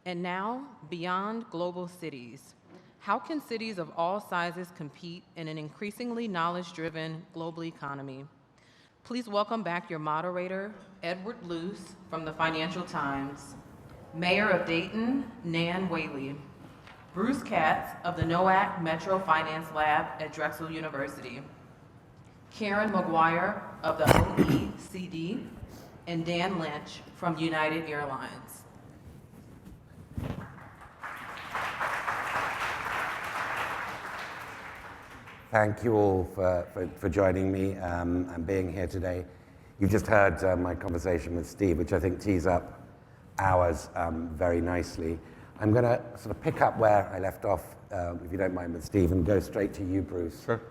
And now, beyond global cities. How can cities of all sizes compete in an increasingly knowledge-driven global economy? Please welcome back your moderator, Edward Luce from the Financial Times, Mayor of Dayton, Nan Whaley, Bruce Katz of the Nowak Metro Finance Lab at Drexel University, Karen Maguire of the OECD, and Dan Lynch from United Airlines. Thank you all for joining me and being here today. You've just heard my conversation with Steve, which I think tees up ours very nicely. I'm going to sort of pick up where I left off, if you don't mind, with Steve, and go straight to you, Bruce. Sure.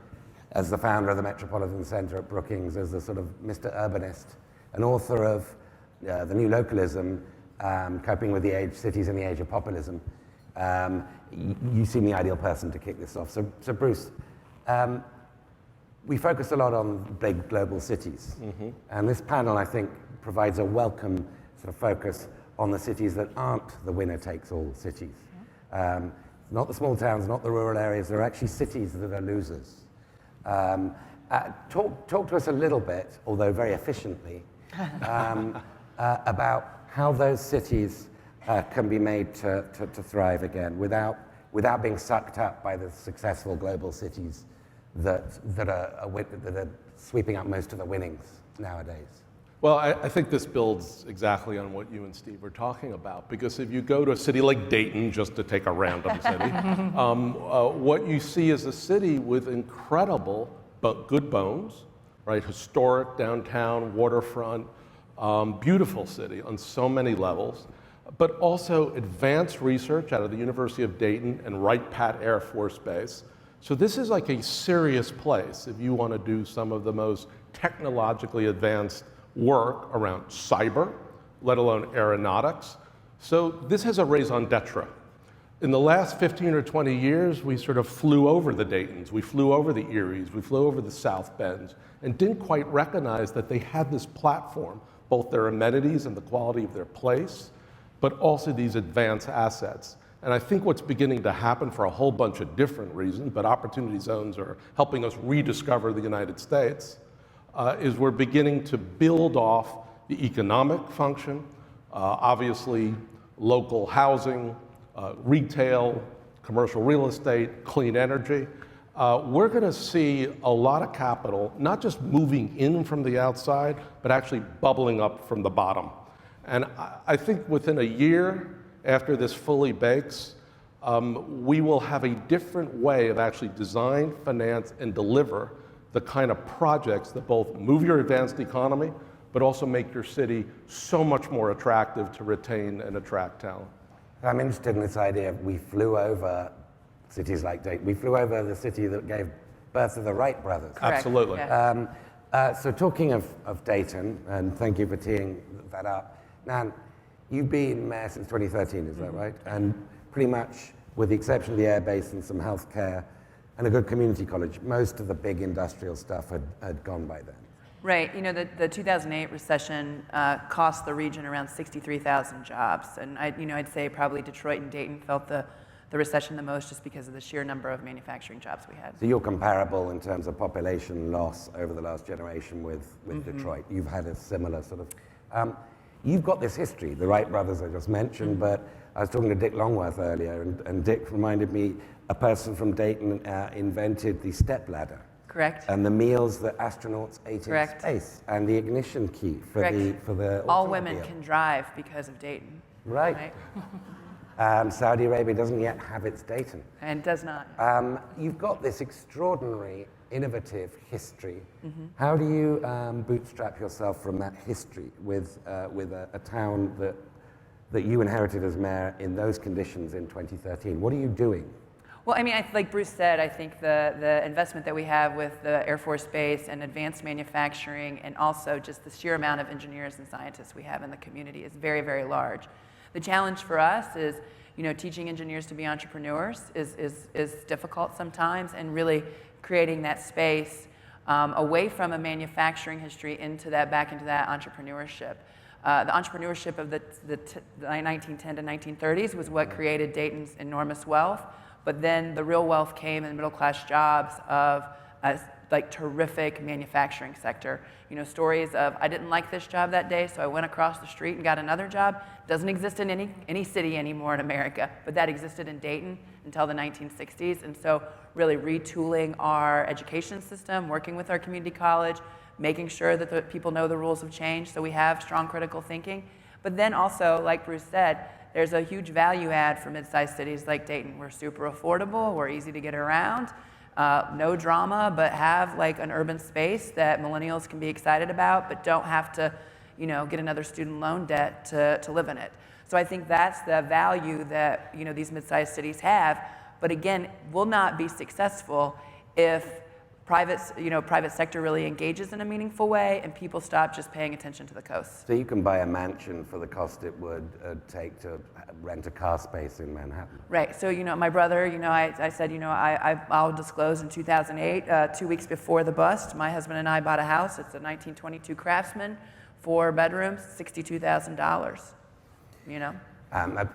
As the founder of the Metropolitan Center at Brookings, as the sort of Mr. Urbanist, and author of the new Localism, Coping with the Cities in the Age of Populism, you seem the ideal person to kick this off. So Bruce, we focus a lot on big global cities. Mm-hmm. And this panel, I think, provides a welcome sort of focus on the cities that aren't the winner-takes-all cities. Mm-hmm. Not the small towns, not the rural areas. They're actually cities that are losers. Talk to us a little bit, although very efficiently, about how those cities can be made to thrive again without being sucked up by the successful global cities that are sweeping up most of the winnings nowadays. Well, I think this builds exactly on what you and Steve were talking about, because if you go to a city like Dayton, just to take a random city, what you see is a city with incredible but good bones, right? Historic downtown, waterfront, beautiful city on so many levels, but also advanced research out of the University of Dayton and Wright-Patt Air Force Base. So this is like a serious place if you want to do some of the most technologically advanced work around cyber, let alone aeronautics. So this has a raison d'etre. In the last 15 or 20 years, we sort of flew over the Daytons, we flew over the Eries, we flew over the South Bends, and didn't quite recognize that they had this platform, both their amenities and the quality of their place, but also these advanced assets. And I think what's beginning to happen for a whole bunch of different reasons, but opportunity zones are helping us rediscover the United States, is we're beginning to build off the economic function, obviously local housing, retail, commercial real estate, clean energy. We're going to see a lot of capital, not just moving in from the outside, but actually bubbling up from the bottom. And I think within a year, after this fully bakes, we will have a different way of actually design, finance, and deliver the kind of projects that both move your advanced economy, but also make your city so much more attractive to retain and attract talent. I'm interested in this idea of we flew over cities like Dayton. We flew over the city that gave birth to the Wright brothers. Correct. Absolutely. Yeah. So talking of Dayton, and thank you for teeing that up. Nan, you've been mayor since 2013, is that right? And pretty much, with the exception of the air base and some healthcare and a good community college, most of the big industrial stuff had gone by then. Right. You know, the 2008 recession cost the region around 63,000 jobs. And I'd say probably Detroit and Dayton felt the recession the most just because of the sheer number of manufacturing jobs we had. So you're comparable in terms of population loss over the last generation with Detroit. You've had a similar sort of... You've got this history, the Wright brothers I just mentioned, but I was talking to Dick Longworth earlier, and Dick reminded me a person from Dayton invented the stepladder. Correct. And the meals that astronauts ate in space, and the ignition key for the all women can drive because of Dayton. Right. Saudi Arabia doesn't yet have its Dayton. And does not. You've got this extraordinary, innovative history. Mm-hmm. How do you bootstrap yourself from that history with a town that you inherited as mayor in those conditions in 2013? What are you doing? Well, I mean, like Bruce said, I think the investment that we have with the Air Force Base and advanced manufacturing, and also just the sheer amount of engineers and scientists we have in the community is very, very large. The challenge for us is, teaching engineers to be entrepreneurs is difficult sometimes, and really creating that space away from a manufacturing history back into that entrepreneurship. The entrepreneurship of the 1910 to 1930s was what created Dayton's enormous wealth, but then the real wealth came in middle-class jobs of like terrific manufacturing sector. You know, stories of, I didn't like this job that day, so I went across the street and got another job. Doesn't exist in any city anymore in America, but that existed in Dayton until the 1960s. And so really retooling our education system, working with our community college, making sure that the people know the rules of change so we have strong critical thinking. But then also, like Bruce said, there's a huge value add for mid-sized cities like Dayton. We're super affordable, we're easy to get around, no drama, but have like an urban space that millennials can be excited about, but don't have to, you know, get another student loan debt to live in it. So I think that's the value that, you know, these mid-sized cities have. But again, will not be successful if private sector really engages in a meaningful way and people stop just paying attention to the coast. So you can buy a mansion for the cost it would take to rent a car space in Manhattan. Right, so you know, my brother, you know, I said, you know, I'll disclose in 2008, 2 weeks before the bust, my husband and I bought a house. It's a 1922 Craftsman, 4 bedrooms, $62,000, you know?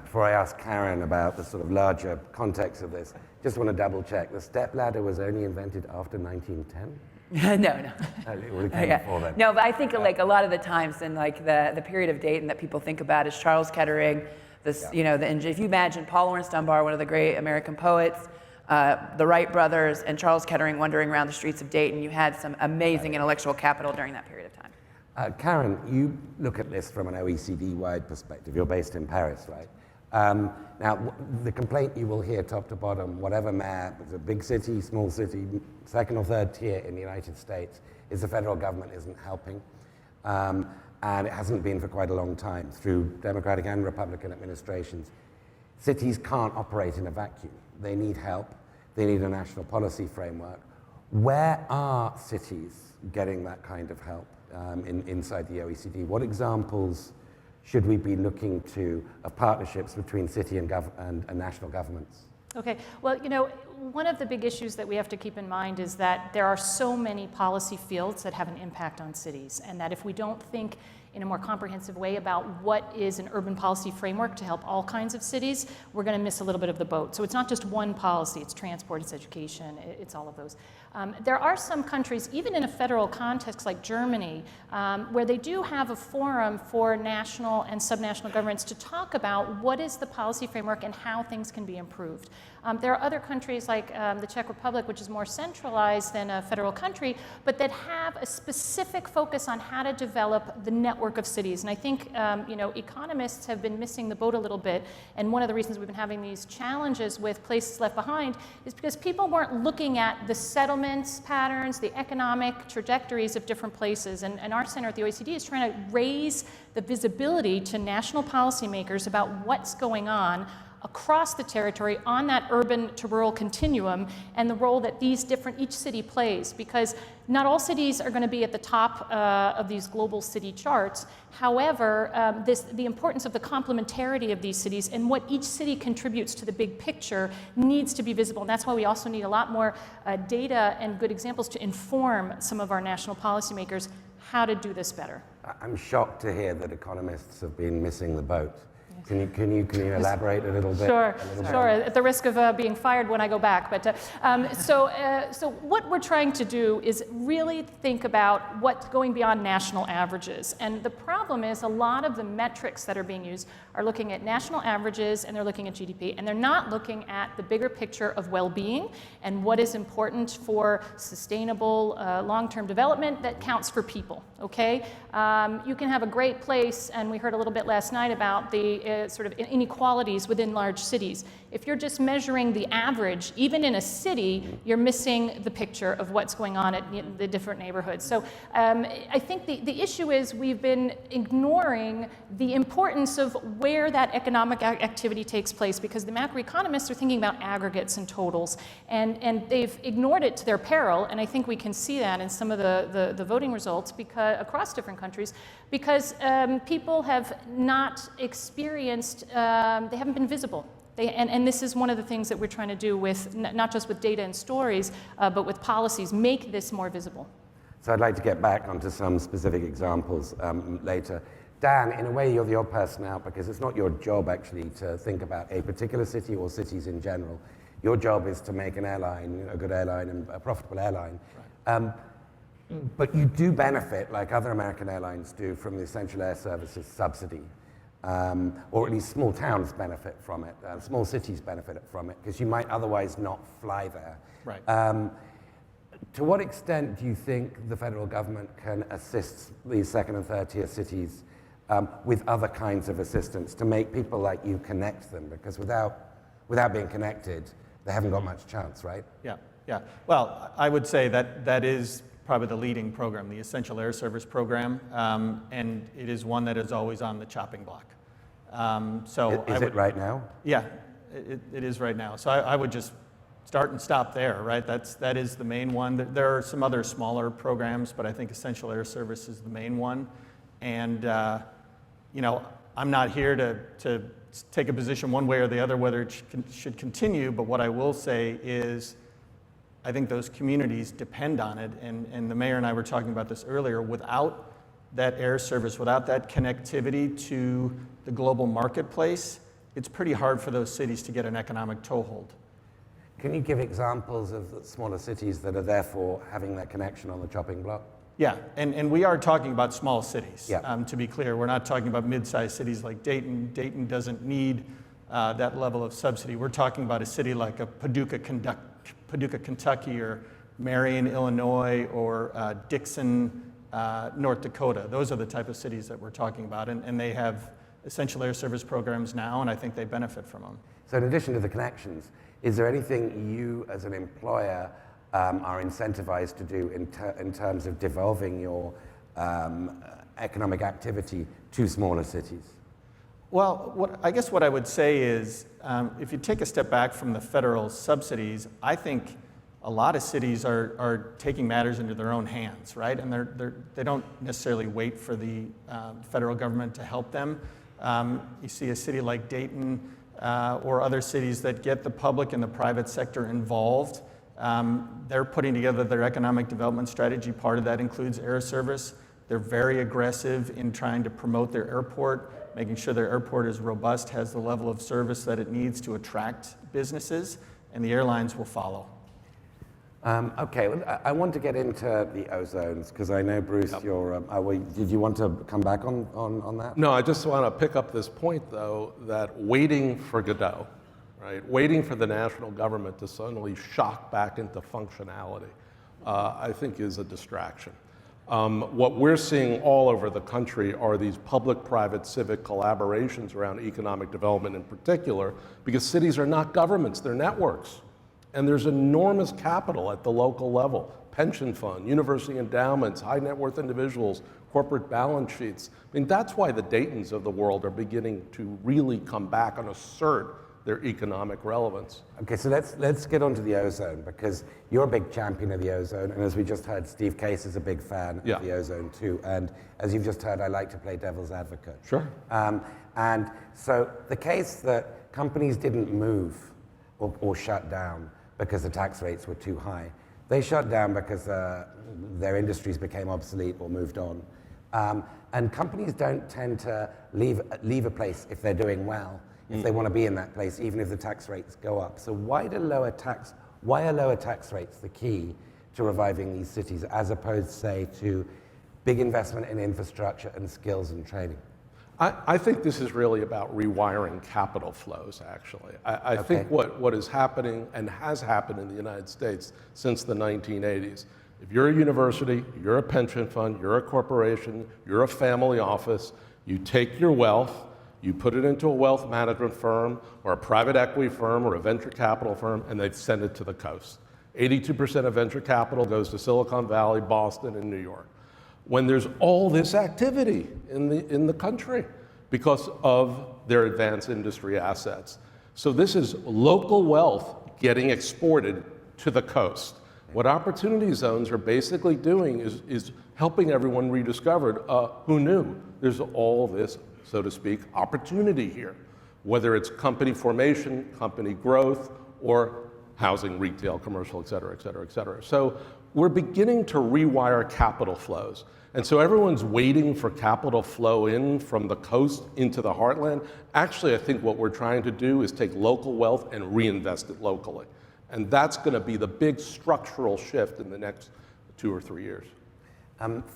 Before I ask Karen about the sort of larger context of this, just want to double check. The stepladder was only invented after 1910? No. It would have came before then. No, but I think like a lot of the times in like the period of Dayton that people think about is Charles Kettering, you know, if you imagine Paul Laurence Dunbar, one of the great American poets, the Wright brothers, and Charles Kettering wandering around the streets of Dayton, you had some amazing intellectual capital during that period of time. Karen, you look at this from an OECD-wide perspective. You're based in Paris, right? Now, the complaint you will hear top to bottom, whatever map, it's a big city, small city, second or third tier in the United States, is the federal government isn't helping. And it hasn't been for quite a long time through Democratic and Republican administrations. Cities can't operate in a vacuum. They need help. They need a national policy framework. Where are cities getting that kind of help inside the OECD? What examples should we be looking to of partnerships between city and national governments? Okay, well, you know, one of the big issues that we have to keep in mind is that there are so many policy fields that have an impact on cities, and that if we don't think in a more comprehensive way about what is an urban policy framework to help all kinds of cities, we're going to miss a little bit of the boat. So it's not just one policy, it's transport, it's education, it's all of those. There are some countries, even in a federal context like Germany, where they do have a forum for national and subnational governments to talk about what is the policy framework and how things can be improved. There are other countries like the Czech Republic, which is more centralized than a federal country, but that have a specific focus on how to develop the network of cities. And I think you know, economists have been missing the boat a little bit, and one of the reasons we've been having these challenges with places left behind is because people weren't looking at the settlements patterns, the economic trajectories of different places. And our center at the OECD is trying to raise the visibility to national policymakers about what's going on across the territory on that urban to rural continuum and the role that each city plays, because not all cities are going to be at the top of these global city charts. However, the importance of the complementarity of these cities and what each city contributes to the big picture needs to be visible. And that's why we also need a lot more data and good examples to inform some of our national policymakers how to do this better. I'm shocked to hear that economists have been missing the boat. Can you elaborate a little bit? Sure, at the risk of being fired when I go back. But so what we're trying to do is really think about what's going beyond national averages. And the problem is a lot of the metrics that are being used are looking at national averages and they're looking at GDP, and they're not looking at the bigger picture of well-being and what is important for sustainable long-term development that counts for people, okay? You can have a great place, and we heard a little bit last night about the sort of inequalities within large cities. If you're just measuring the average, even in a city, you're missing the picture of what's going on at the different neighborhoods. So I think the issue is we've been ignoring the importance of where that economic activity takes place, because the macroeconomists are thinking about aggregates and totals, and they've ignored it to their peril, and I think we can see that in some of the voting results across different countries, because people have not experienced, they haven't been visible. And this is one of the things that we're trying to do with, not just with data and stories, but with policies, make this more visible. So I'd like to get back onto some specific examples later. Dan, in a way, you're the odd person out because it's not your job actually to think about a particular city or cities in general. Your job is to make an airline, a good airline and a profitable airline. Right. But you do benefit, like other American airlines do, from the Essential Air Services subsidy. Or at least small towns benefit from it. Small cities benefit from it because you might otherwise not fly there. Right. To what extent do you think the federal government can assist these second and third tier cities with other kinds of assistance to make people like you connect them? Because without being connected, they haven't got much chance, right? Yeah, yeah. Well, I would say that is probably the leading program, the Essential Air Service program, and it is one that is always on the chopping block. Is it right now? Yeah, it is right now. So I would just start and stop there, right? That is the main one. There are some other smaller programs, but I think Essential Air Service is the main one. And you know, I'm not here to take a position one way or the other whether it should continue, but what I will say is I think those communities depend on it, and the mayor and I were talking about this earlier. Without that air service, without that connectivity to the global marketplace, it's pretty hard for those cities to get an economic toehold. Can you give examples of the smaller cities that are therefore having that connection on the chopping block? Yeah, and we are talking about small cities, yeah. To be clear. We're not talking about mid-sized cities like Dayton. Dayton doesn't need that level of subsidy. We're talking about a city like a Paducah, Kentucky, or Marion, Illinois, or Dixon, North Dakota. Those are the type of cities that we're talking about, and they have Essential Air Service programs now, and I think they benefit from them. So in addition to the connections, is there anything you as an employer are incentivized to do in terms of devolving your economic activity to smaller cities? Well, I guess what I would say is, if you take a step back from the federal subsidies, I think a lot of cities are taking matters into their own hands, right? And they don't necessarily wait for the federal government to help them. You see a city like Dayton or other cities that get the public and the private sector involved. They're putting together their economic development strategy. Part of that includes air service. They're very aggressive in trying to promote their airport, making sure their airport is robust, has the level of service that it needs to attract businesses, and the airlines will follow. Okay, well, I want to get into the ozones because I know, Bruce, Yep. did you want to come back on that? No, I just want to pick up this point, though, that waiting for Godot, right? Waiting for the national government to suddenly shock back into functionality, I think is a distraction. What we're seeing all over the country are these public-private civic collaborations around economic development in particular, because cities are not governments, they're networks. And there's enormous capital at the local level, pension fund, university endowments, high net worth individuals, corporate balance sheets. I mean, that's why the Daytons of the world are beginning to really come back and assert their economic relevance. Okay, so let's get onto the ozone because you're a big champion of the ozone, and as we just heard, Steve Case is a big fan of the ozone too. And as you've just heard, I like to play devil's advocate. Sure. And so the case that companies didn't move or shut down because the tax rates were too high, they shut down because their industries became obsolete or moved on. And companies don't tend to leave a place if they're doing well, if they want to be in that place, even if the tax rates go up. So why are lower tax rates the key to reviving these cities, as opposed, say, to big investment in infrastructure and skills and training? I think this is really about rewiring capital flows, actually. I think what is happening and has happened in the United States since the 1980s, if you're a university, you're a pension fund, you're a corporation, you're a family office, you take your wealth, you put it into a wealth management firm or a private equity firm or a venture capital firm, and they send it to the coast. 82% of venture capital goes to Silicon Valley, Boston, and New York. When there's all this activity in the country because of their advanced industry assets. So this is local wealth getting exported to the coast. What opportunity zones are basically doing is helping everyone rediscover who knew there's all this, so to speak, opportunity here, whether it's company formation, company growth, or housing, retail, commercial, et cetera, et cetera, et cetera. So we're beginning to rewire capital flows. And so everyone's waiting for capital flow in from the coast into the heartland. Actually, I think what we're trying to do is take local wealth and reinvest it locally. And that's going to be the big structural shift in the next 2 or 3 years.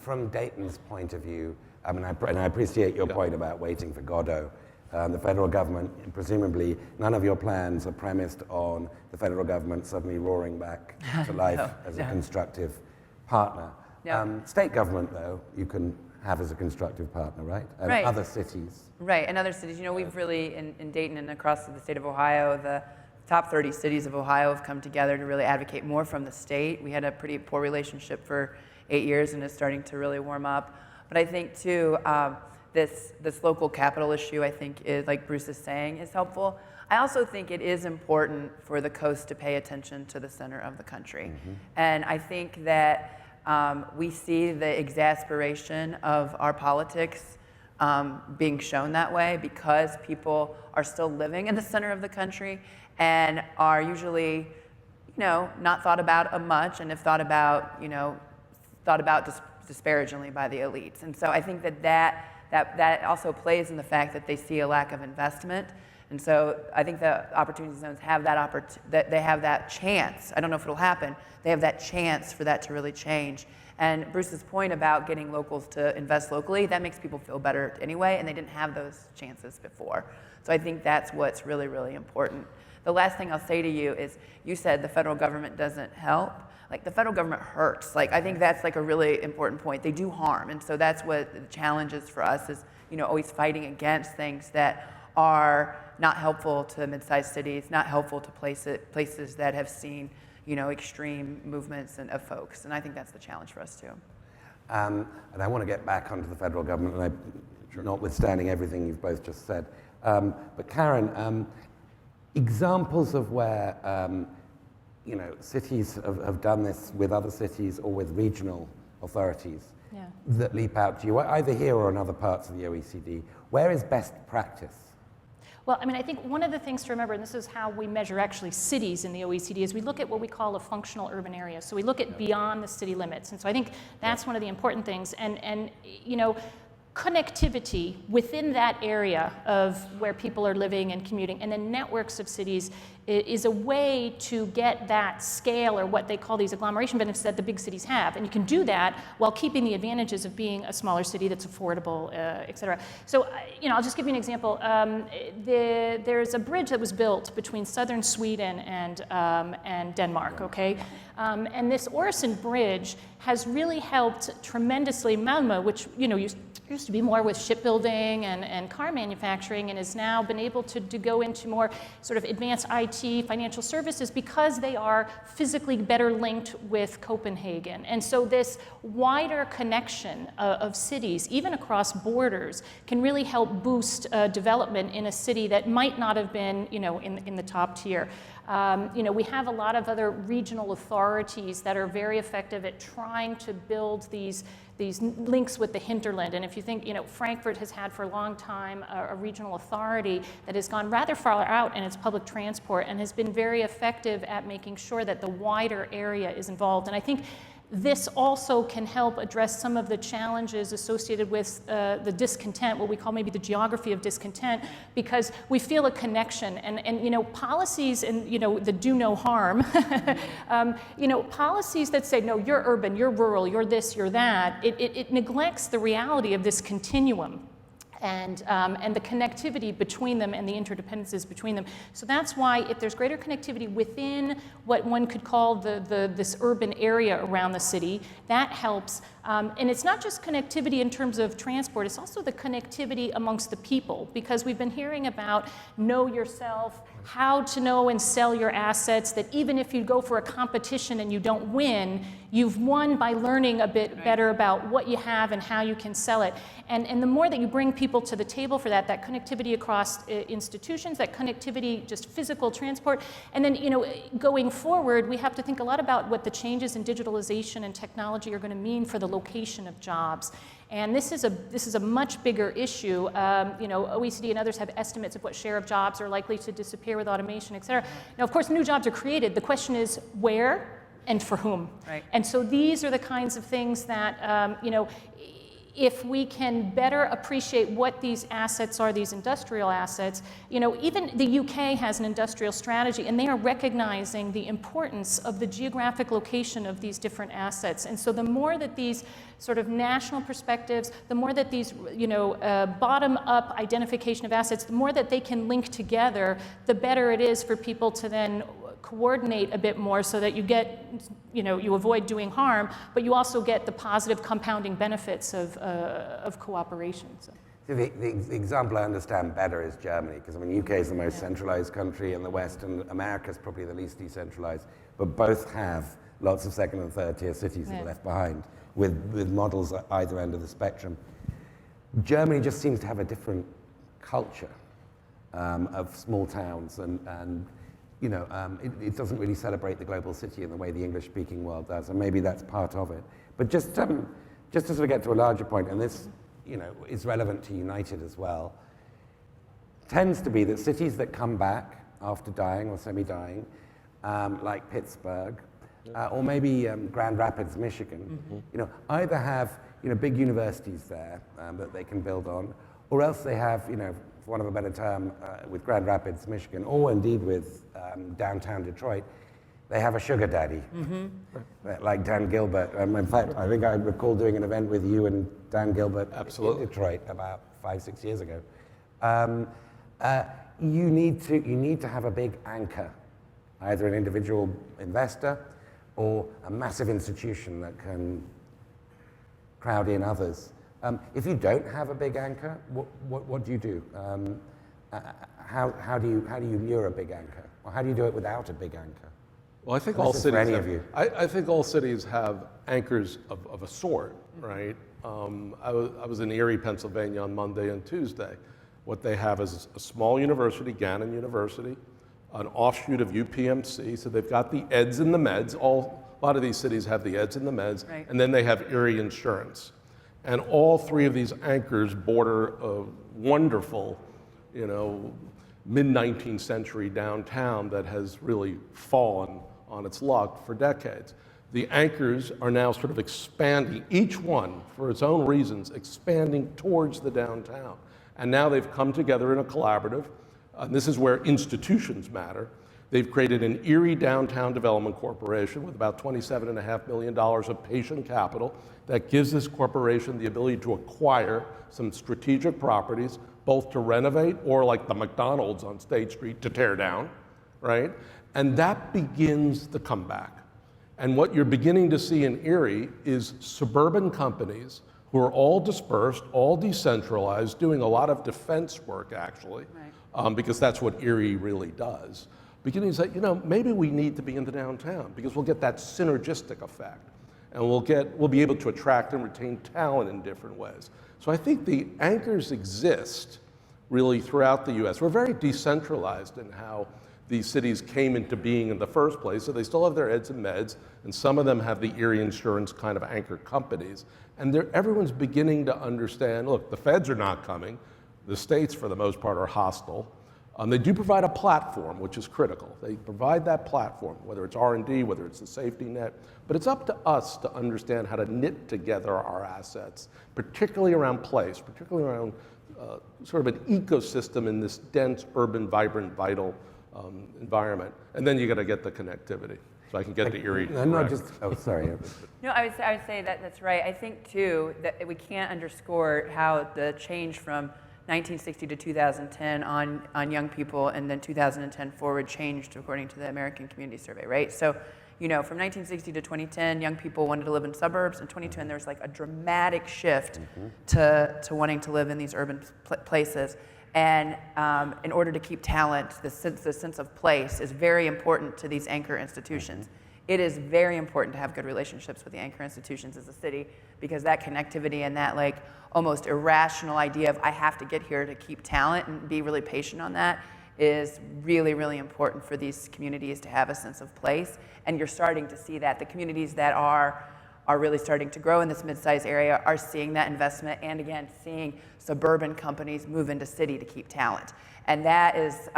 From Dayton's point of view, and I appreciate your point about waiting for Godot. The federal government, presumably, none of your plans are premised on the federal government suddenly roaring back to life as a constructive partner. No. State government, though, you can have as a constructive partner, right? And Right. other cities. Right, and other cities. You know, we've really, in Dayton and across the state of Ohio, the top 30 cities of Ohio have come together to really advocate more from the state. We had a pretty poor relationship for 8 years, and it's starting to really warm up. But I think, too, this local capital issue, I think, is, like Bruce is saying, is helpful. I also think it is important for the coast to pay attention to the center of the country. And I think that we see the exasperation of our politics being shown that way because people are still living in the center of the country and are usually, you know, not thought about much, and if thought about, you know, disparagingly by the elites. And so I think that also plays in the fact that they see a lack of investment. And so I think the opportunity zones have they have that chance. I don't know if it'll happen. They have that chance for that to really change. And Bruce's point about getting locals to invest locally, that makes people feel better anyway, and they didn't have those chances before. So I think that's what's really, really important. The last thing I'll say to you is, you said the federal government doesn't help. Like, the federal government hurts. Like, I think that's like a really important point. They do harm, and so that's what the challenge is for us, is, you know, always fighting against things that are not helpful to mid-sized cities, not helpful to places that have seen, you know, extreme movements of folks. And I think that's the challenge for us too. And I want to get back onto the federal government, and notwithstanding everything you've both just said. But Karen, examples of where you know, cities have done this with other cities or with regional authorities that leap out to you, either here or in other parts of the OECD. Where is best practice? Well, I mean, I think one of the things to remember, and this is how we measure actually cities in the OECD, is we look at what we call a functional urban area. So we look at beyond the city limits. And so I think that's one of the important things. And you know, connectivity within that area of where people are living and commuting, and then networks of cities is a way to get that scale, or what they call these agglomeration benefits that the big cities have. And you can do that while keeping the advantages of being a smaller city that's affordable, et cetera. So, you know, I'll just give you an example. There's a bridge that was built between southern Sweden and Denmark, okay? And this Øresund bridge has really helped tremendously Malmö, which, you know, used to be more with shipbuilding and car manufacturing, and has now been able to go into more sort of advanced IT, financial services, because they are physically better linked with Copenhagen. And so this wider connection of cities, even across borders, can really help boost development in a city that might not have been, you know, in the top tier. You know, we have a lot of other regional authorities that are very effective at trying to build these links with the hinterland. And if you think, you know, Frankfurt has had for a long time a regional authority that has gone rather far out in its public transport and has been very effective at making sure that the wider area is involved. And I think this also can help address some of the challenges associated with the discontent, what we call maybe the geography of discontent, because we feel a connection. And you know, policies and, you know, that do no harm, you know, policies that say, no, you're urban, you're rural, you're this, you're that, it neglects the reality of this continuum. And the connectivity between them and the interdependencies between them. So that's why if there's greater connectivity within what one could call this urban area around the city, that helps. And it's not just connectivity in terms of transport, it's also the connectivity amongst the people, because we've been hearing about know yourself, how to know and sell your assets, that even if you go for a competition and you don't win, you've won by learning a bit better about what you have and how you can sell it. And the more that you bring people to the table for that connectivity across institutions, that connectivity, just physical transport, and then, you know, going forward, we have to think a lot about what the changes in digitalization and technology are going to mean for the location of jobs. And this is a much bigger issue. You know, OECD and others have estimates of what share of jobs are likely to disappear with automation, et cetera. Now, of course, new jobs are created. The question is where and for whom. Right. And so these are the kinds of things that, if we can better appreciate what these assets are, these industrial assets, even the UK has an industrial strategy, and they are recognizing the importance of the geographic location of these different assets. And so the more that these sort of national perspectives, the more that these, bottom-up identification of assets, the more that they can link together, the better it is for people to then coordinate a bit more so that you get, you avoid doing harm, but you also get the positive compounding benefits of cooperation. So. The example I understand better is Germany, because UK is the most centralized country in the West, and America is probably the least decentralized, but both have lots of second and third tier cities that are left behind, with models at either end of the spectrum. Germany just seems to have a different culture of small towns, and it doesn't really celebrate the global city in the way the English-speaking world does, and maybe that's part of it. But just to sort of get to a larger point, and this, is relevant to United as well, tends to be that cities that come back after dying or semi-dying, like Pittsburgh, or maybe Grand Rapids, Michigan, either have big universities there that they can build on, or else they have, for want of a better term, with Grand Rapids, Michigan, or indeed with downtown Detroit, they have a sugar daddy, like Dan Gilbert. In fact, I think I recall doing an event with you and Dan Gilbert in Detroit about 5-6 years ago. You need to have a big anchor, either an individual investor or a massive institution that can crowd in others. If you don't have a big anchor, what do you do? How do you lure a big anchor? Or how do you do it without a big anchor? Well, I think Unless all it's cities for any have, of you. I think all cities have anchors of a sort, right? I was in Erie, Pennsylvania on Monday and Tuesday. What they have is a small university, Gannon University, an offshoot of UPMC, so they've got the eds and the meds. A lot of these cities have the eds and the meds, right. And then they have Erie Insurance. And all three of these anchors border a wonderful, mid-19th century downtown that has really fallen on its luck for decades. The anchors are now sort of expanding, each one for its own reasons, expanding towards the downtown. And now they've come together in a collaborative, and this is where institutions matter. They've created an Erie Downtown Development Corporation with about $27.5 million of patient capital that gives this corporation the ability to acquire some strategic properties, both to renovate or, like the McDonald's on State Street, to tear down, right? And that begins the comeback. And what you're beginning to see in Erie is suburban companies who are all dispersed, all decentralized, doing a lot of defense work, actually, because that's what Erie really does. Beginning to say, maybe we need to be in the downtown because we'll get that synergistic effect. And we'll be able to attract and retain talent in different ways. So I think the anchors exist really throughout the US. We're very decentralized in how these cities came into being in the first place. So they still have their eds and meds, and some of them have the Erie Insurance kind of anchor companies. And everyone's beginning to understand, look, the feds are not coming. The states, for the most part, are hostile. They do provide a platform, which is critical. They provide that platform, whether it's R&D, whether it's the safety net, but it's up to us to understand how to knit together our assets, particularly around place, particularly around sort of an ecosystem in this dense, urban, vibrant, vital environment. And then you got to get the connectivity. So I can get to Erie. Sorry. No, I would say that that's right. I think, too, that we can't underscore how the change from 1960 to 2010 on young people, and then 2010 forward changed according to the American Community Survey, right? So, from 1960 to 2010, young people wanted to live in suburbs. In 2010, there was like a dramatic shift to wanting to live in these urban places. And in order to keep talent, the sense of place is very important to these anchor institutions. It is very important to have good relationships with the anchor institutions as a city, because that connectivity and that like almost irrational idea of I have to get here to keep talent and be really patient on that is really, really important for these communities to have a sense of place. And you're starting to see that. The communities that are really starting to grow in this mid-sized area are seeing that investment, and again, seeing suburban companies move into city to keep talent. And that is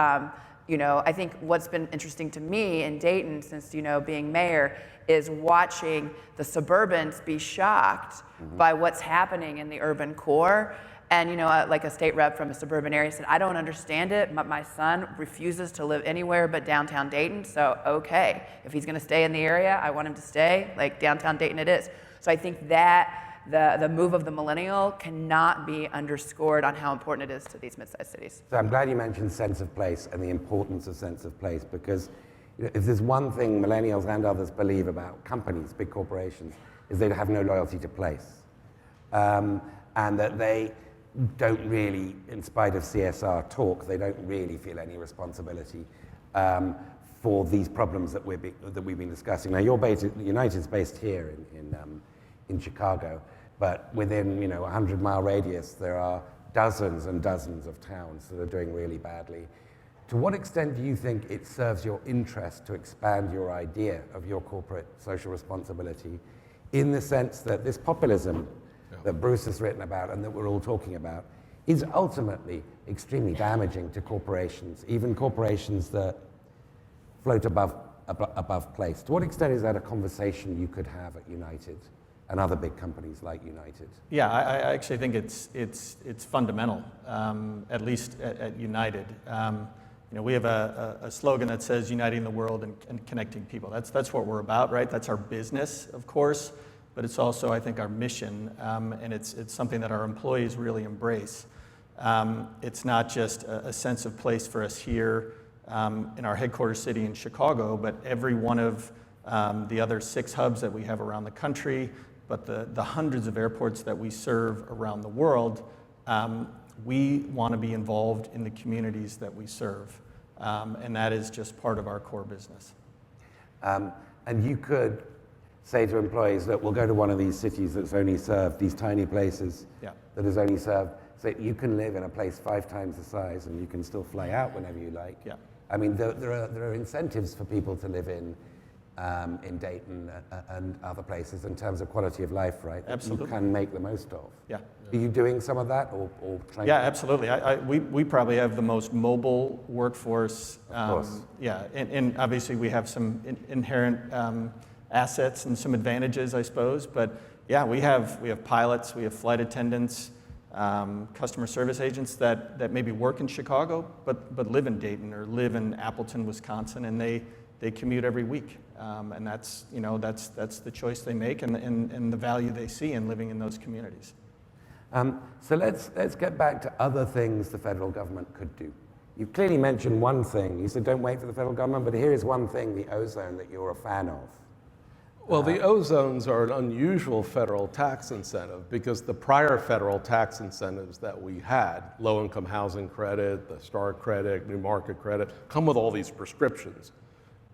I think what's been interesting to me in Dayton since, being mayor is watching the suburbans be shocked by what's happening in the urban core. And, like a state rep from a suburban area said, I don't understand it. My son refuses to live anywhere but downtown Dayton. So, okay, if he's going to stay in the area, I want him to stay. Like downtown Dayton it is. So I think that the move of the millennial cannot be underscored on how important it is to these mid-sized cities. So I'm glad you mentioned sense of place and the importance of sense of place, because if there's one thing millennials and others believe about companies, big corporations, is they have no loyalty to place. And that they don't really, in spite of CSR talk, they don't really feel any responsibility for these problems that we've been discussing. Now, United's based here in Chicago, but within a 100-mile radius, there are dozens and dozens of towns that are doing really badly. To what extent do you think it serves your interest to expand your idea of your corporate social responsibility, in the sense that this populism that Bruce has written about and that we're all talking about is ultimately extremely damaging to corporations, even corporations that float above place? To what extent is that a conversation you could have at United and other big companies like United? Yeah, I actually think it's fundamental, at least at United. We have a slogan that says uniting the world and connecting people. That's what we're about, right? That's our business, of course, but it's also, I think, our mission, and it's something that our employees really embrace. It's not just a sense of place for us here in our headquarters city in Chicago, but every one of the other 6 hubs that we have around the country, but the hundreds of airports that we serve around the world. We want to be involved in the communities that we serve, and that is just part of our core business. And you could say to employees that we'll go to one of these cities that's only served, these tiny places that is only served, say you can live in a place 5 times the size and you can still fly out whenever you like. Yeah. I mean, there are incentives for people to live in Dayton and other places in terms of quality of life, right? Absolutely. You can make the most of. Yeah. Are you doing some of that or trying? Yeah, absolutely. We probably have the most mobile workforce. Of course. Yeah, and obviously we have some inherent assets and some advantages, I suppose. But yeah, we have pilots, we have flight attendants, customer service agents that maybe work in Chicago but live in Dayton or live in Appleton, Wisconsin, and they commute every week. And that's the choice they make and the value they see in living in those communities. So let's get back to other things the federal government could do. You clearly mentioned one thing. You said don't wait for the federal government, but here is one thing, the ozone, that you're a fan of. Well, the ozones are an unusual federal tax incentive because the prior federal tax incentives that we had, low-income housing credit, the STAR credit, new market credit, come with all these prescriptions.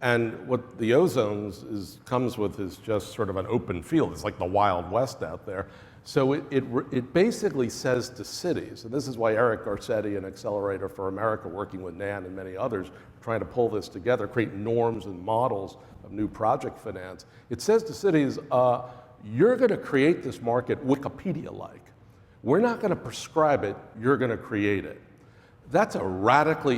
And what the ozones comes with is just sort of an open field. It's like the Wild West out there. So it basically says to cities, and this is why Eric Garcetti and Accelerator for America, working with Nan and many others, trying to pull this together, create norms and models of new project finance. It says to cities, you're going to create this market Wikipedia-like. We're not going to prescribe it, you're going to create it. That's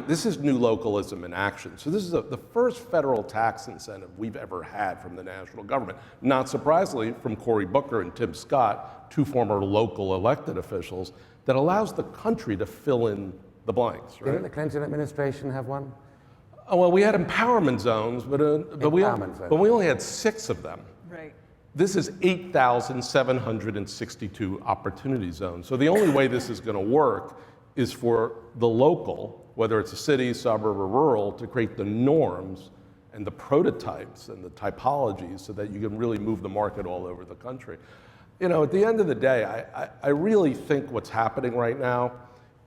this is new localism in action. So this is the first federal tax incentive we've ever had from the national government. Not surprisingly, from Cory Booker and Tim Scott, 2 former local elected officials, that allows the country to fill in the blanks, right? Didn't the Clinton administration have one? Oh, well, we had empowerment zones, but we only had 6 of them. Right. This is 8,762 opportunity zones. So the only way this is going to work is for the local, whether it's a city, suburb, or rural, to create the norms and the prototypes and the typologies so that you can really move the market all over the country. At the end of the day, I really think what's happening right now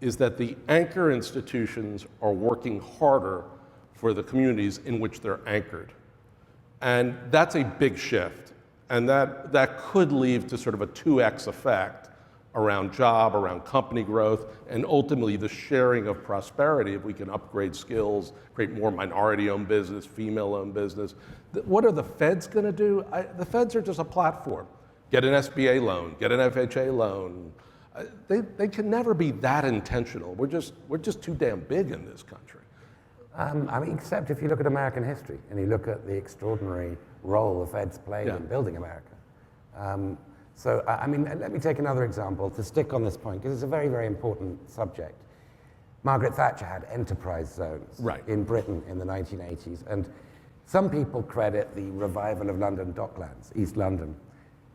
is that the anchor institutions are working harder for the communities in which they're anchored. And that's a big shift. And that could lead to sort of a 2x effect around around company growth, and ultimately the sharing of prosperity if we can upgrade skills, create more minority-owned business, female-owned business. What are the feds going to do? The feds are just a platform. Get an SBA loan, get an FHA loan. They can never be that intentional. We're just too damn big in this country. I mean, except if you look at American history and you look at the extraordinary role the Fed's played in building America. I mean, let me take another example to stick on this point, because it's a very, very important subject. Margaret Thatcher had enterprise zones in Britain in the 1980s, and some people credit the revival of London Docklands, East London,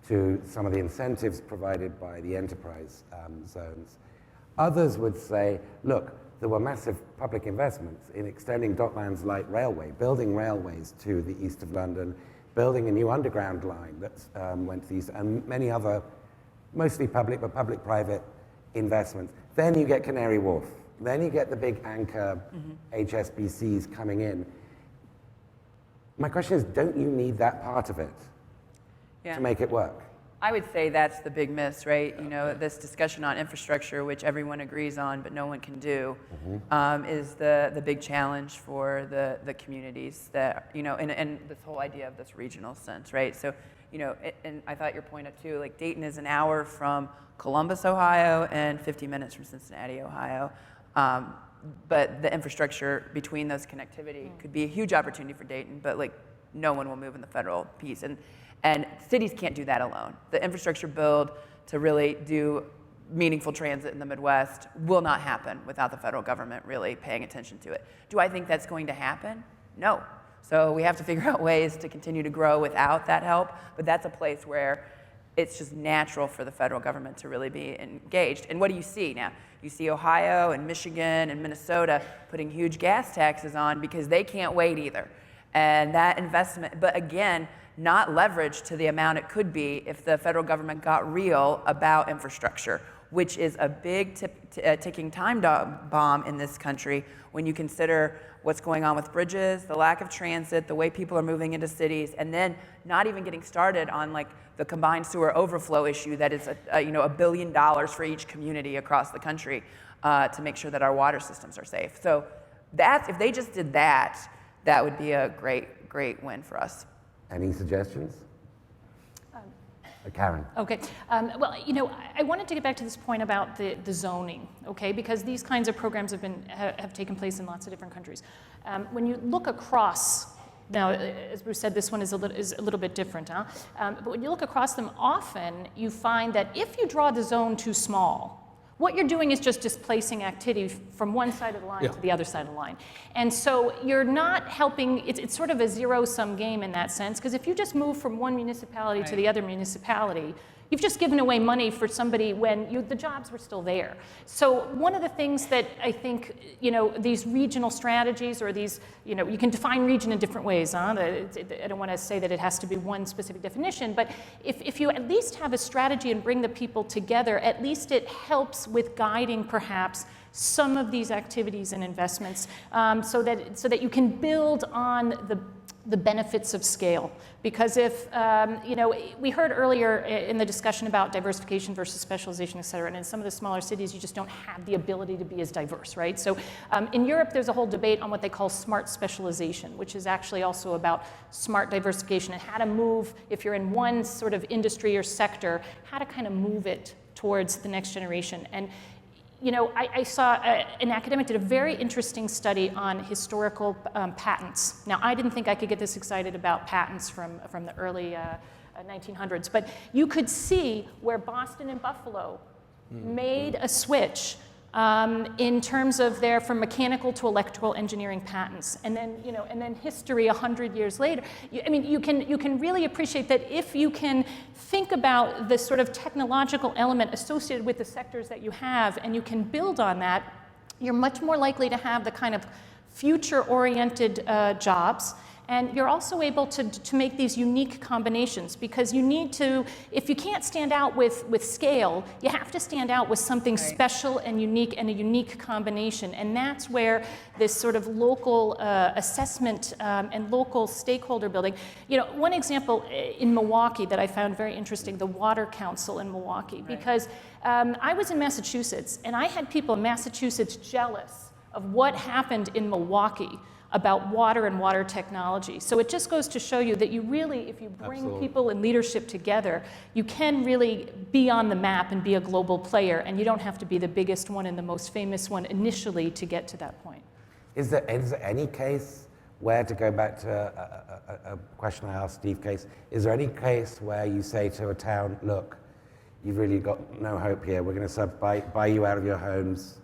to some of the incentives provided by the enterprise zones. Others would say, look, there were massive public investments in extending Docklands Light Railway, building railways to the east of London, building a new underground line that went to the east, and many other, mostly public, but public-private investments. Then you get Canary Wharf. Then you get the big anchor HSBCs coming in. My question is, don't you need that part of it to make it work? I would say that's the big miss, right? You know, this discussion on infrastructure, which everyone agrees on but no one can do, is the big challenge for the communities that, you know, and this whole idea of this regional sense, right? So, you know, and I thought your point of too, like Dayton is an hour from Columbus, Ohio, and 50 minutes from Cincinnati, Ohio. But the infrastructure between those connectivity could be a huge opportunity for Dayton, but like no one will move in the federal piece. And cities can't do that alone. The infrastructure build to really do meaningful transit in the Midwest will not happen without the federal government really paying attention to it. Do I think that's going to happen? No. So we have to figure out ways to continue to grow without that help, but that's a place where it's just natural for the federal government to really be engaged. And what do you see now? You see Ohio and Michigan and Minnesota putting huge gas taxes on because they can't wait either. And that investment, but again, not leveraged to the amount it could be if the federal government got real about infrastructure, which is a big ticking time bomb in this country when you consider what's going on with bridges, the lack of transit, the way people are moving into cities, and then not even getting started on like the combined sewer overflow issue that is $1 billion for each community across the country to make sure that our water systems are safe. So that's, if they just did that, that would be a great, great win for us. Any suggestions? Karen. Okay. Well, you know, I wanted to get back to this point about the zoning, okay, because these kinds of programs have taken place in lots of different countries. When you look across, now, as Bruce said, this one is a little bit different, huh? But when you look across them, often you find that if you draw the zone too small, what you're doing is just displacing activity from one side of the line to the other side of the line. And so you're not helping, it's sort of a zero-sum game in that sense, because if you just move from one municipality to the other municipality, you've just given away money for somebody when the jobs were still there. So one of the things that I think, you know, these regional strategies or these, you know, you can define region in different ways. Huh? I don't want to say that it has to be one specific definition, but if you at least have a strategy and bring the people together, at least it helps with guiding perhaps some of these activities and investments so that you can build on the benefits of scale. Because if, you know, we heard earlier in the discussion about diversification versus specialization, et cetera, and in some of the smaller cities, you just don't have the ability to be as diverse, right? So in Europe, there's a whole debate on what they call smart specialization, which is actually also about smart diversification and how to move, if you're in one sort of industry or sector, how to kind of move it towards the next generation. And you know, I saw an academic did a very interesting study on historical patents. Now, I didn't think I could get this excited about patents from the early 1900s, but you could see where Boston and Buffalo made a switch in terms of from mechanical to electrical engineering patents, and then and then history 100 years later. I mean, you can really appreciate that if you can think about the sort of technological element associated with the sectors that you have, and you can build on that, you're much more likely to have the kind of future-oriented jobs. And you're also able to make these unique combinations, because you need to, if you can't stand out with scale, you have to stand out with something special and unique, and a unique combination. And that's where this sort of local assessment and local stakeholder building. You know, one example in Milwaukee that I found very interesting, the Water Council in Milwaukee, because I was in Massachusetts, and I had people in Massachusetts jealous of what happened in Milwaukee about water and water technology. So it just goes to show you that you really, if you bring people in leadership together, you can really be on the map and be a global player, and you don't have to be the biggest one and the most famous one initially to get to that point. Is there any case where, to go back to a question I asked Steve Case, is there any case where you say to a town, look, you've really got no hope here, we're going to buy you out of your homes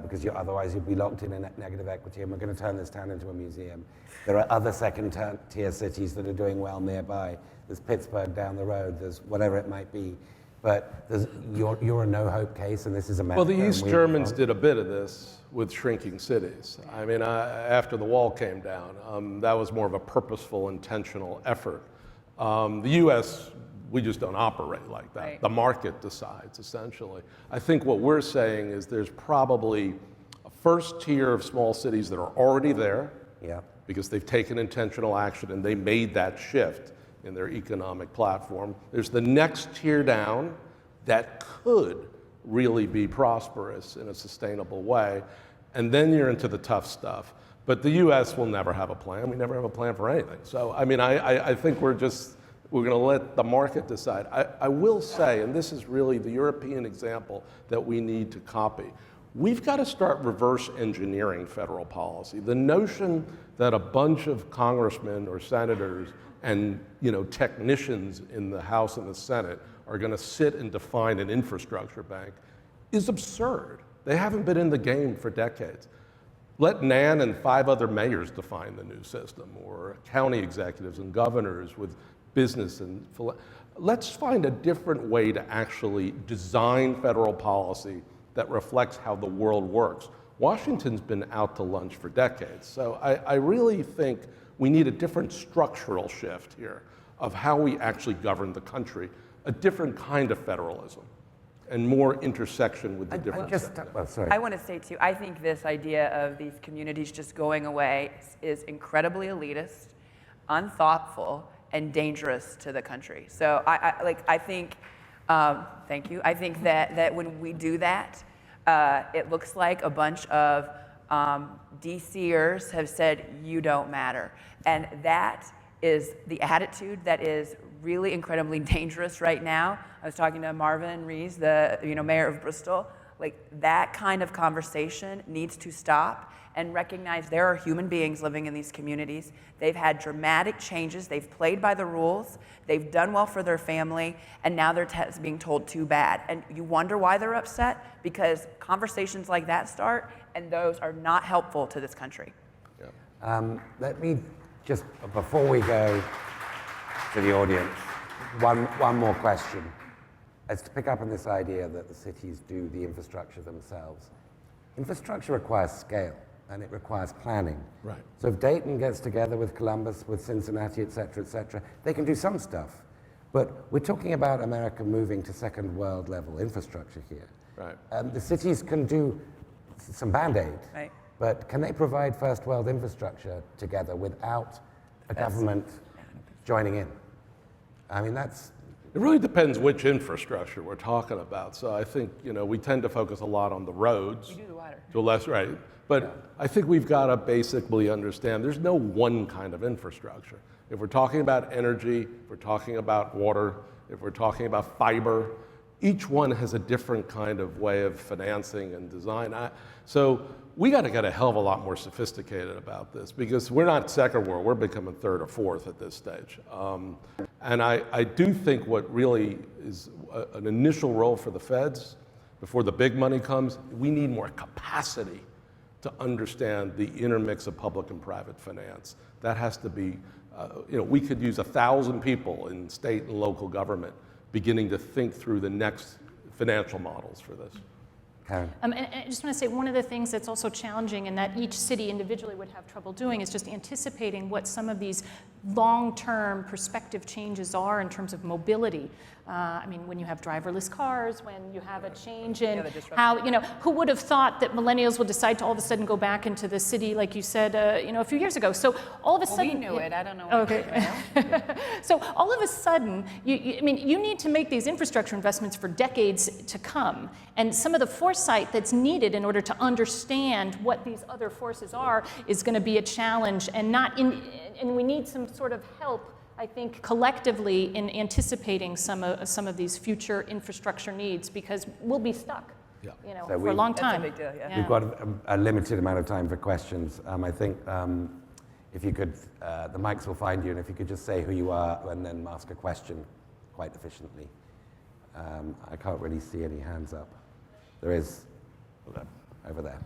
because otherwise you'll be locked in a negative equity, and we're going to turn this town into a museum. There are other second-tier cities that are doing well nearby. There's Pittsburgh down the road, there's whatever it might be. But you're a no-hope case, and this is America. Well, the East Germans did a bit of this with shrinking cities. I mean, after the wall came down, that was more of a purposeful, intentional effort. The U.S., we just don't operate like that. Right. The market decides, essentially. I think what we're saying is there's probably a first tier of small cities that are already there, because they've taken intentional action and they made that shift in their economic platform. There's the next tier down that could really be prosperous in a sustainable way. And then you're into the tough stuff. But the US will never have a plan. We never have a plan for anything. So, I mean, I think we're going to let the market decide. I will say, and this is really the European example that we need to copy, we've got to start reverse engineering federal policy. The notion that a bunch of congressmen or senators and technicians in the House and the Senate are going to sit and define an infrastructure bank is absurd. They haven't been in the game for decades. Let Nan and 5 other mayors define the new system, or county executives and governors with business and let's find a different way to actually design federal policy that reflects how the world works. Washington's been out to lunch for decades, so I really think we need a different structural shift here of how we actually govern the country, a different kind of federalism, and more intersection with the different sectors. I want to say too, I think this idea of these communities just going away is incredibly elitist, unthoughtful, and dangerous to the country. So I think, thank you. I think that when we do that, it looks like a bunch of DCers have said, you don't matter. And that is the attitude that is really incredibly dangerous right now. I was talking to Marvin Rees, the mayor of Bristol. Like, that kind of conversation needs to stop and recognize there are human beings living in these communities. They've had dramatic changes. They've played by the rules. They've done well for their family, and now they're being told too bad. And you wonder why they're upset, because conversations like that start, and those are not helpful to this country. Let me just, before we go to the audience, one more question. As to pick up on this idea that the cities do the infrastructure themselves. Infrastructure requires scale, and it requires planning. Right. So if Dayton gets together with Columbus, with Cincinnati, et cetera, they can do some stuff. But we're talking about America moving to second world level infrastructure here. Right. The cities can do some Band-Aid, Right. but can they provide first world infrastructure together without a government joining in? I mean, it really depends which infrastructure we're talking about. So I think, we tend to focus a lot on the roads. We do the water. To a less, right. But I think we've got to basically understand there's no one kind of infrastructure. If we're talking about energy, if we're talking about water, if we're talking about fiber, each one has a different kind of way of financing and design. So we got to get a hell of a lot more sophisticated about this, because we're not second world, we're becoming third or fourth at this stage. And I do think what really is an initial role for the feds, before the big money comes, we need more capacity to understand the intermix of public and private finance. That has to be, we could use 1,000 people in state and local government beginning to think through the next financial models for this. Karen. And I just want to say, one of the things that's also challenging and that each city individually would have trouble doing is just anticipating what some of these long-term perspective changes are in terms of mobility. I mean, when you have driverless cars, when you have a change in how, who would have thought that millennials would decide to all of a sudden go back into the city, like you said, a few years ago. So all of a sudden... we knew it, I don't know. Okay. So all of a sudden, you need to make these infrastructure investments for decades to come. And some of the foresight that's needed in order to understand what these other forces are is going to be a challenge, and we need some sort of help, I think, collectively in anticipating some of these future infrastructure needs, because we'll be stuck. Yeah. you know, So for a long That's a time. big deal, yeah. We've got a limited amount of time for questions. I think if you could, the mics will find you, and if you could just say who you are and then ask a question quite efficiently. I can't really see any hands up. There is over there.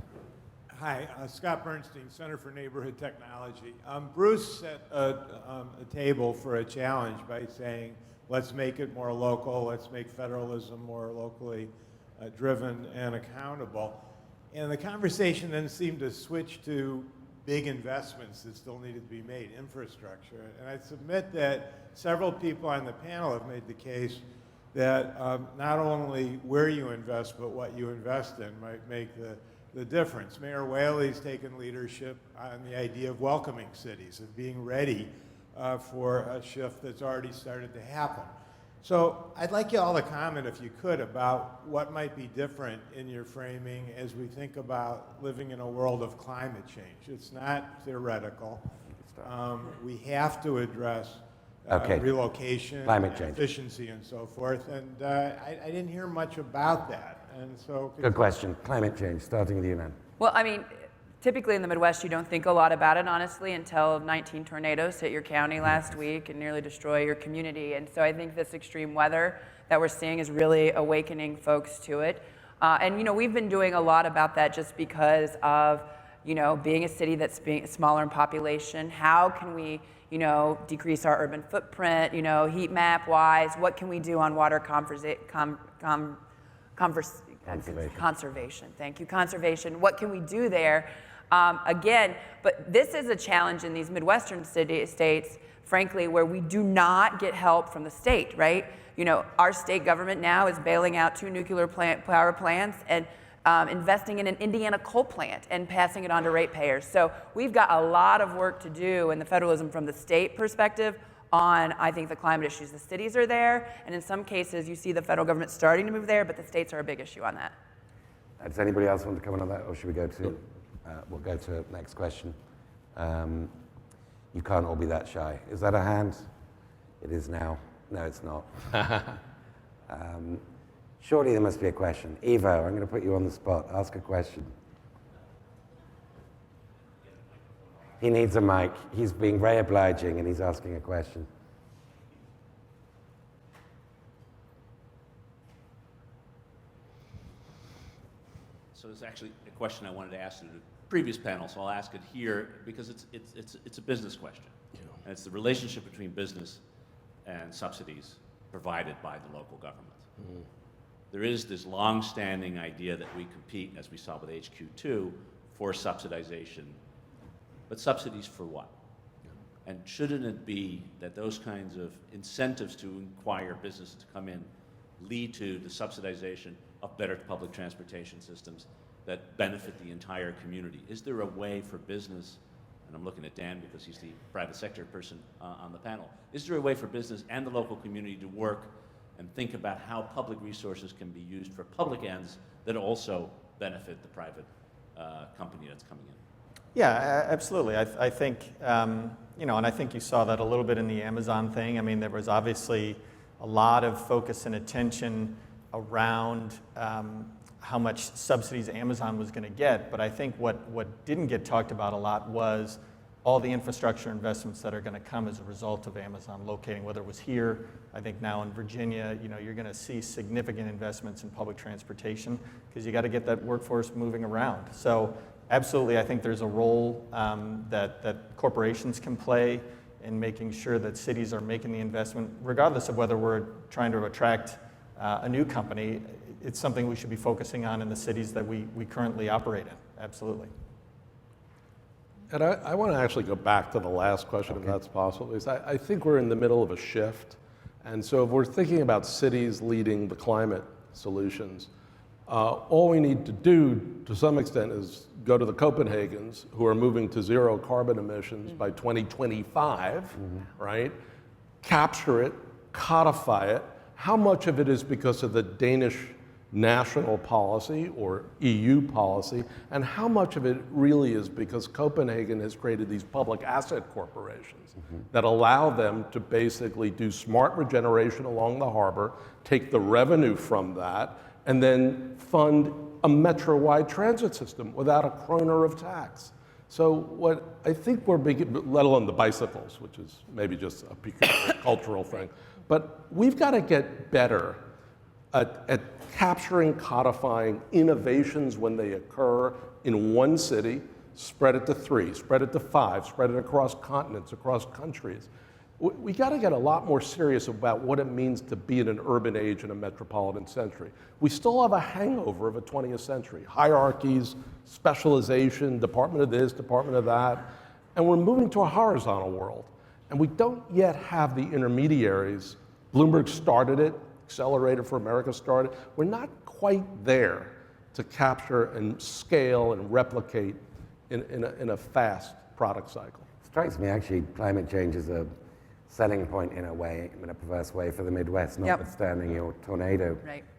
Hi, Scott Bernstein, Center for Neighborhood Technology. Bruce set a table for a challenge by saying, let's make it more local, let's make federalism more locally driven and accountable. And the conversation then seemed to switch to big investments that still needed to be made, infrastructure. And I submit that several people on the panel have made the case that not only where you invest, but what you invest in might make the difference. Mayor Whaley's taken leadership on the idea of welcoming cities, of being ready for a shift that's already started to happen. So I'd like you all to comment, if you could, about what might be different in your framing as we think about living in a world of climate change. It's not theoretical. We have to address relocation, Climate change. efficiency, and so forth. And I didn't hear much about that. And so, Good question. Climate change, starting with you, Nan. Well, I mean, typically in the Midwest, you don't think a lot about it, honestly, until 19 tornadoes hit your county last week and nearly destroy your community. And so I think this extreme weather that we're seeing is really awakening folks to it. And, you know, we've been doing a lot about that just because of, you know, being a city that's being smaller in population. How can we, you know, decrease our urban footprint, you know, heat map wise? What can we do on water conservation? Thank you, conservation. What can we do there? Again, but this is a challenge in these Midwestern states, frankly, where we do not get help from the state, right? You know, our state government now is bailing out 2 nuclear power plants and investing in an Indiana coal plant and passing it on to ratepayers. So we've got a lot of work to do in the federalism from the state perspective on, I think, the climate issues. The cities are there, and in some cases, you see the federal government starting to move there, but the states are a big issue on that. Does anybody else want to comment on that, or should we go to, we'll go to the next question. You can't all be that shy. Is that a hand? It is now. No, it's not. Surely there must be a question. Evo, I'm going to put you on the spot. Ask a question. He needs a mic. He's being very obliging, and he's asking a question. So it's actually a question I wanted to ask in the previous panel, so I'll ask it here because it's a business question. Yeah. And it's the relationship between business and subsidies provided by the local government. Mm-hmm. There is this long-standing idea that we compete, as we saw with HQ2, for subsidization. But subsidies for what? Yeah. And shouldn't it be that those kinds of incentives to acquire businesses to come in lead to the subsidization of better public transportation systems that benefit the entire community? Is there a way for business, and I'm looking at Dan because he's the private sector person on the panel, is there a way for business and the local community to work and think about how public resources can be used for public ends that also benefit the private company that's coming in? Yeah, absolutely. I think, you know, and I think you saw that a little bit in the Amazon thing. I mean, there was obviously a lot of focus and attention around how much subsidies Amazon was going to get, but I think what didn't get talked about a lot was all the infrastructure investments that are going to come as a result of Amazon locating, whether it was here, I think now in Virginia, you know, you're going to see significant investments in public transportation because you got to get that workforce moving around. So absolutely, I think there's a role that corporations can play in making sure that cities are making the investment, regardless of whether we're trying to attract a new company. It's something we should be focusing on in the cities that we currently operate in. Absolutely. And I want to actually go back to the last question, if that's possible, because I think we're in the middle of a shift. And so if we're thinking about cities leading the climate solutions, all we need to do, to some extent, is go to the Copenhagens, who are moving to 0 carbon emissions by 2025, right? Capture it, codify it. How much of it is because of the Danish national policy or EU policy, and how much of it really is because Copenhagen has created these public asset corporations that allow them to basically do smart regeneration along the harbor, take the revenue from that, and then fund a metro-wide transit system without a kroner of tax. So what I think we're let alone the bicycles, which is maybe just a peculiar cultural thing, but we've got to get better at capturing, codifying innovations when they occur in one city, spread it to 3, spread it to 5, spread it across continents, across countries. We got to get a lot more serious about what it means to be in an urban age in a metropolitan century. We still have a hangover of a 20th century. Hierarchies, specialization, department of this, department of that, and we're moving to a horizontal world. And we don't yet have the intermediaries. Bloomberg started it, Accelerator for America started. We're not quite there to capture and scale and replicate in a fast product cycle. Strikes me actually climate change is a selling point in a way, in a perverse way for the Midwest, notwithstanding your tornado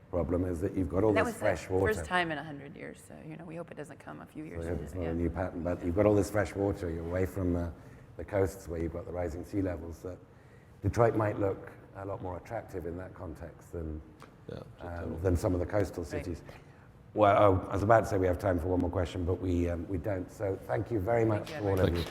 problem, is that you've got all this fresh water. First time in 100 years, so we hope it doesn't come a few years. So it's not a new pattern, but you've got all this fresh water. You're away from the coasts where you've got the rising sea levels. That Detroit might look a lot more attractive in that context than some of the coastal cities. Well, I was about to say we have time for one more question, but we don't. So thank you very much for all of you.